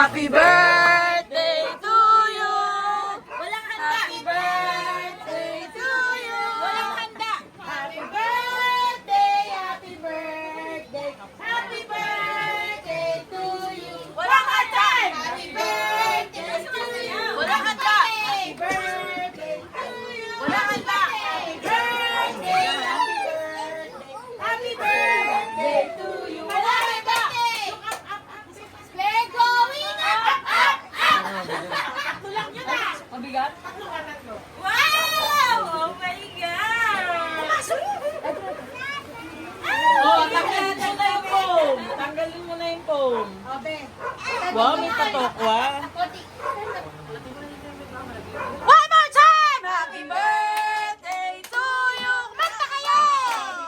Happy birthday to you! Walang handa! Happy birthday to you! Walang handa! Happy birthday! Happy birthday! Happy birthday to you! Walang handa! Happy birthday to you! Walang handa! Happy birthday to you! Walang handa! Happy birthday! Happy birthday! Happy birthday to you! Walang handa! We're going up! Tulak nyo na! Mabigat? Wow! Oh my God! Oh, tanggalin na yung foam. Tanggalin mo na yung foam. Wow, may patokwa. One more time! Happy birthday to you! Kumanta kayo!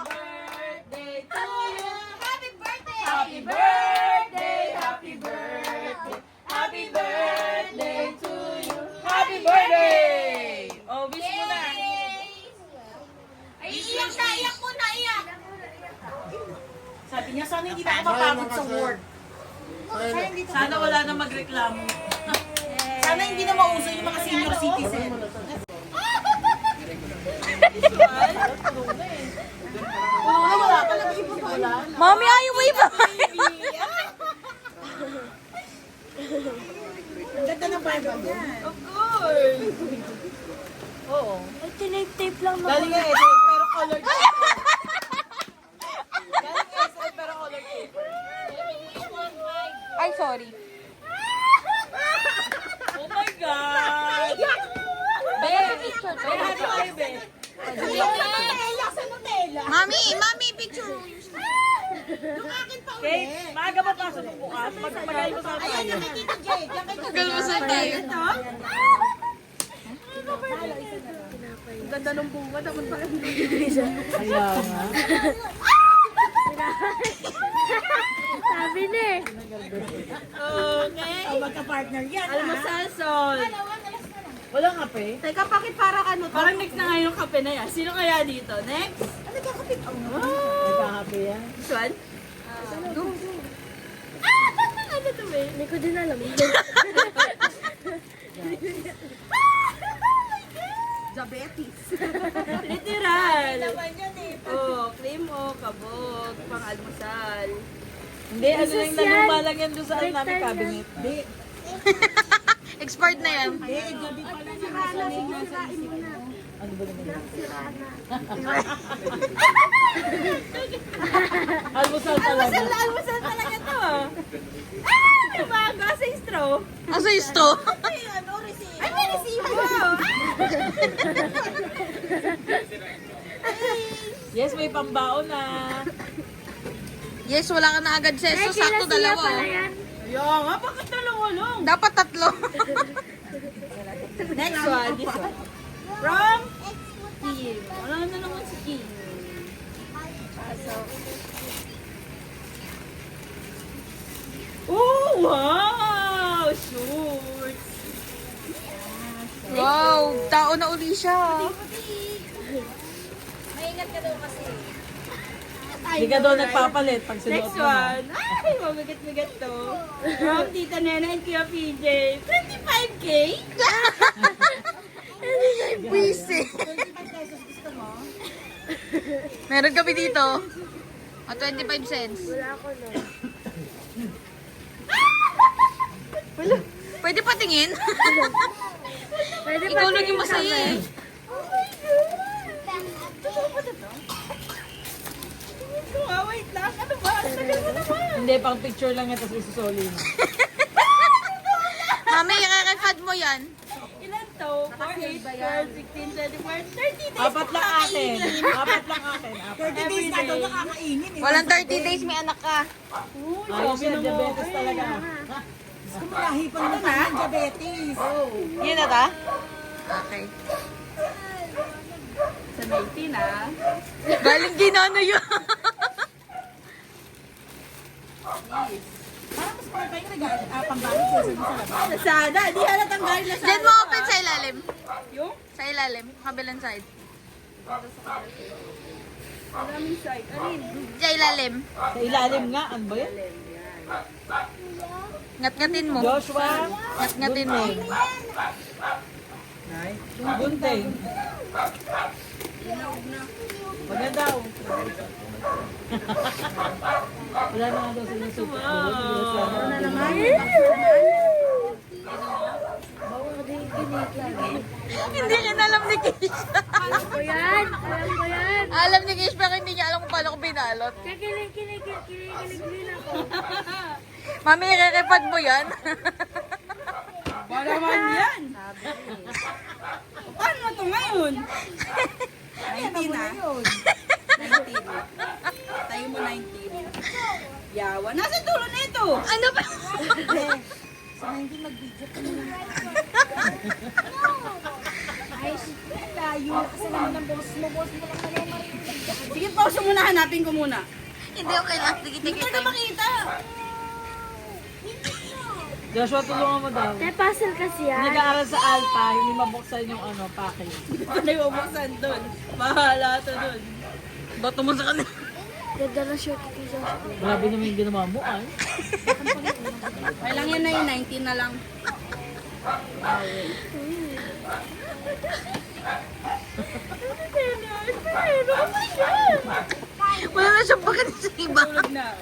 Happy birthday to you! Happy birthday! Happy birthday! Happy birthday! Happy birthday to you! Happy birthday! Oh, wish mo na. Ay, iyak na! Iyak mo na! Iyak! Sabi niya, sana hindi na ako mapagod sa work. Sana wala na magreklamo. Sana hindi na mauso yung mga senior citizen. Wala pa nag-ipon pa. Mami, ayaw mo iba! Ang ganda ng Bible niya. Of course. Oo. Ay, tinape-tape lang Galing nga SM, pero colored paper. Galing nga SM, pero colored paper. Ay, sorry. Oh my God! Be, hati kayo, be. Mami, picture. Okay, maaga pa pasok mo bukas. Mag-almusal tayo. Galmasal tayo. Ang ganda ng bunga, dapat pa Kaya nga. Sabi na eh. Okay. Magka-partner yan, Almusal, Sol. Walang kape? Teka, bakit parang ano to? Parang next na nga yung kape na yan. Sino kaya dito? Next? Nagkakape yan. This one? Ano to ba? Hindi ko din alam. Diabetes. Literal. Oh, cream o kabog, pang almusal. Hindi, ano lang naluma lang yan doon sa ano namin cabinet. Hindi. Expired na yan. Hindi, gabi pa lang yung masalain mo na. Ano ba naman? Almusal talaga. Almusal talaga to. Umaga sa straw. Asa yung straw? Ay, may resibo. Yes, may pambaon na. Yes, wala ka na agad seso. Sakto dalawa. Oh. Ayaw nga, bakit dalawa lang? Dapat tatlo. Next one, this one. From Kim. Wala na naman si Kim. Oh, wow! Shorts. Wow, tao na uli siya. Maingat ka daw kasi. Hindi ka doon nagpapalit pag sinuot Next mo na. one. Ay, mabigat-bigat to. From Tita Nena and Kuya PJ. 25K? Busy. Meron kami dito. O, 25 cents. Wala ako no. Pwede patingin? Pwede Ikaw lang yung masaya eh. Oh my God! Totoo ba ito? Wait lang. Ano ba? Ang tagal mo naman. Hindi, pang picture lang yan, tapos isusoli mo. Mami, kakakifad mo yan. Ilan to? 4, 8, 12, 16, 24, 30 days. Apat lang akin. Apat lang akin. 30 days na doon nakakainin. Walang 30 days, may anak ka. Ayos yan, diabetes talaga. Kumulahi pa naman ng diabetes. Yun na ta? Okay. Sa 19 ah. Galing ginano yun. Parang mas mga kayo pambalik sa labas. Nasada. Di halatang galing na Diyan mo open sa ilalim. Yung? Sa ilalim, kabilang side. Maraming side. Alin? Sa ilalim. Sa ilalim nga, ano ba yan? Ngat-ngatin mo. Joshua. Ngat-ngatin mo. Gunting. Maganda oh. Wala na nga daw sila super. Wala na nga. Hindi niya alam ni Kish. Alam ko yan. Alam ni Kish pero hindi niya alam kung paano ko binalot. Kikilig ako. Mami, irerepad mo yan. Wala man yan. Paano to ngayon? 19 na. 19. Tayo mo 19. Yawa. Nasa dulo na ito. Ano ba? Sa hindi mag-video ka muna. Layo. Kasi naman ang boss mo lang marinig. Sige, pause muna. Hanapin ko muna. Hindi, okay lang. Sige, take Hindi your ka time. makita. Joshua, tulungan mo daw. May puzzle kasi yan. Nag-aaral sa Alpha, hindi mabuksan yung package. Ano yung bubuksan doon? Bahala to doon. Bato mo sa kanila. Ganda na shirt kay Joshua. Grabe naman yung ginawa mo, ay. May lang yan na yung 19 na lang. Wala na siyang bakit sa iba. Tulog na.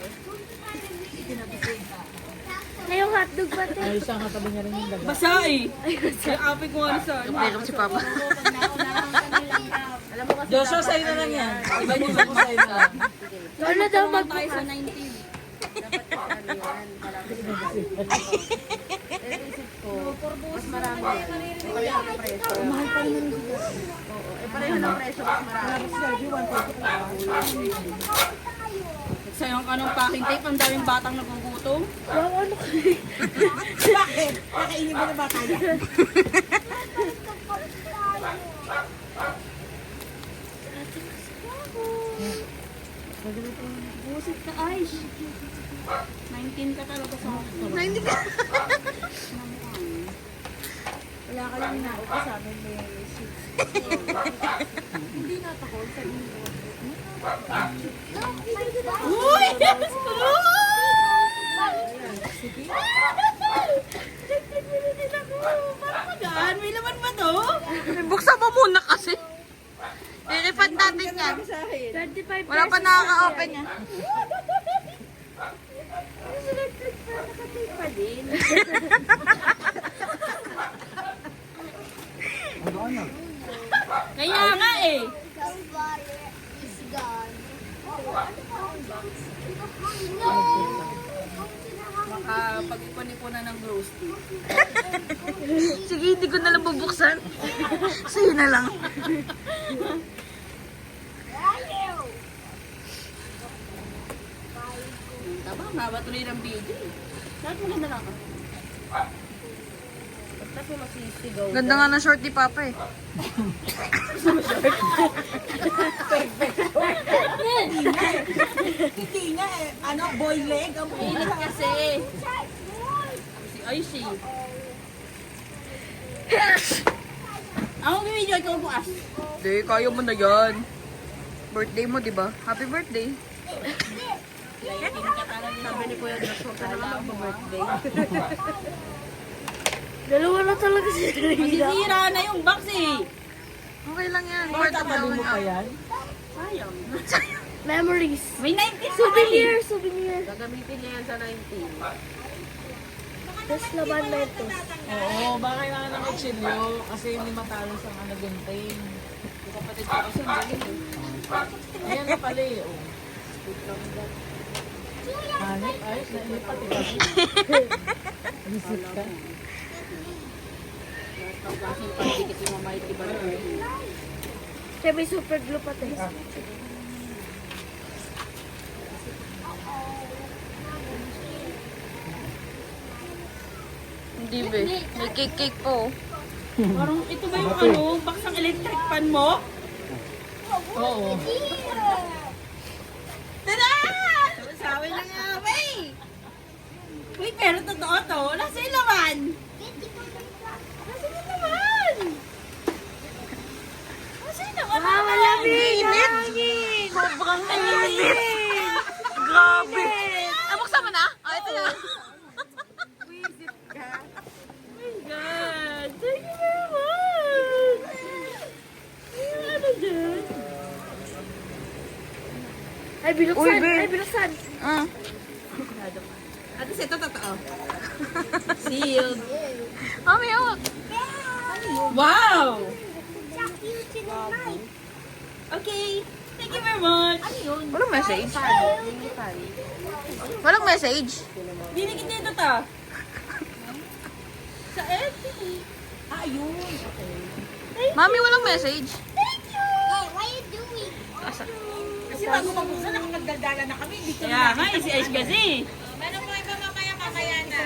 Ngayong hotdog ba ito? Ay, isang katabi niya rin yung daga. Basa eh. Kaya apit ko ano sa ano. Pero si Papa. Joshua, sa'yo na lang yan. Iba niyo sa sa'yo na lang. Ano daw Tayo sa magbukas? 19. Sayang ka ng packing tape, ang daming batang nagugutom. Wow, ano kayo? Bakit? Nakainin mo na ba tayo? Busit ka, Aish. 19 ka talaga sa akin. Hindi ka. Wala ka lang naupo sa amin. May sheets. Hindi natakot sa inyo. Uy! Parang magaan. May laman ba to? Buksan mo muna kasi. I-refund natin yan. 25 Wala pa nakaka-open yan. pa din. Kaya nga eh. Makapag-ipon-ipunan ng roasty. Sige, hindi ko na lang bubuksan. Sa'yo na lang. Tama, mabatuloy ng video. Lahat maganda lang ako. Tapos masisigaw. Ganda nga ng short ni Papa eh. Hindi nga eh. Ano, boy leg? Ang Init kasi. Si Aishi. Ako video ikaw bukas. Hindi, kaya mo na yan. Birthday mo, di ba? Happy birthday. Sabi ni Kuya Joshua ka na mag-birthday. Dalawa na talaga si Rina. Masisira na yung box eh. Okay lang yan. Bakit tatabi mo pa yan? Sayang. Memories. May 19 Souvenir, souvenir. Gagamitin niya yan sa 19. Tapos laban na ito. Oo, baka kailangan ng kutsilyo kasi hindi matalas ang anagunting. Kapatid ko kasi ang galing eh. Ayan na pala eh. Oh. Hanip, ayos na inip pati kasi. Isip ka. Ang klaseng pagdikit yung mamahit iba na eh. Siya may super glue pa tayo. Hindi be. May cake po. Parang ito ba yung ano, box ng electric fan mo? Oo. Tada! Sabi na nga, wey! Uy, pero totoo to. Nasa yung laman? Nasa yung laman? Nasa yung laman? Ah, malamig! Init! Sobrang init! Grabe! Nabuksan mo na? Oh, ito na. Ay, binuksan. Uy, Ben. Ay, binuksan. Ah. At least ito totoo. Sealed. Mami, oh. Wow! Okay. Thank you very much. Walang message. Walang message. Binigyan dito to. Sa FB. Ah, yun. Mami, walang message. Kasi bago mabuksan, nakapagdaldala na kami. Hindi ko Kaya nga, si Ash kasi. Ano mo iba mamaya na?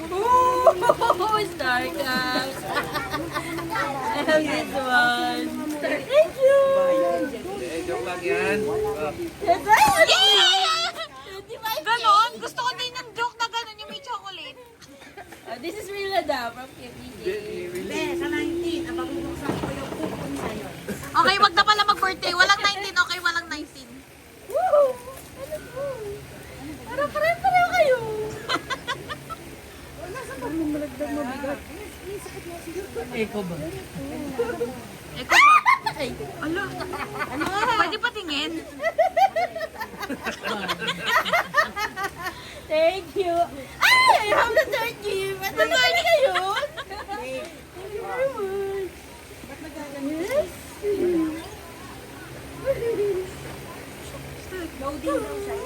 Oh, Starcraft. I have this one. Thank you. Ganon? Gusto ko din ng joke na ganon yung may chocolate. This is Rila Da from KPJ. Sa 19, ang pabubuksan ko yung coupon sa'yo. Okay, wag na pala mag-birthday. Walang 19, okay? Walang 19. Parang pareho kayo. Eko ba? Eko pa. Ala. Ano? Pwede patingin. Thank you. Ay, I have the third gift. At the third kayo. Thank you very much. Yes. Loading daw siya.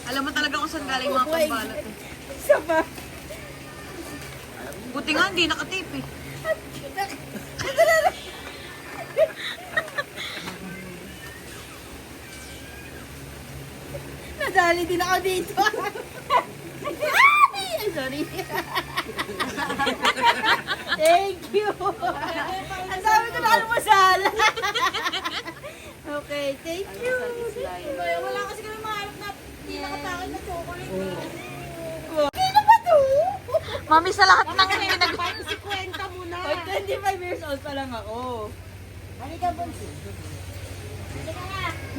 Alam mo talaga kung saan galing mga pambalat. Isa pa. Buti nga, hindi nakatape eh. Nadali din ako dito. Ay, sorry. Thank you. Ang sabi ko na almusal. Okay, thank you. Wala kasi kami mahanap na hindi nakapakit na chocolate. Okay na ba to? Mami, sa lahat ng pinag... Parang si Kwenta mo na. Ay, 25 years old pa lang ako. Halika, Bonsi.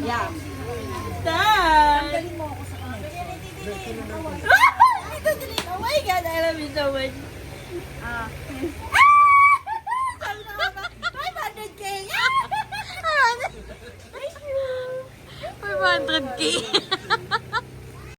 Yeah. Dad! Galing mo ako sa kanila. Ito dali. Oh my God, I love you so much. Sabi na nga ba, 500K! Thank you! 500K.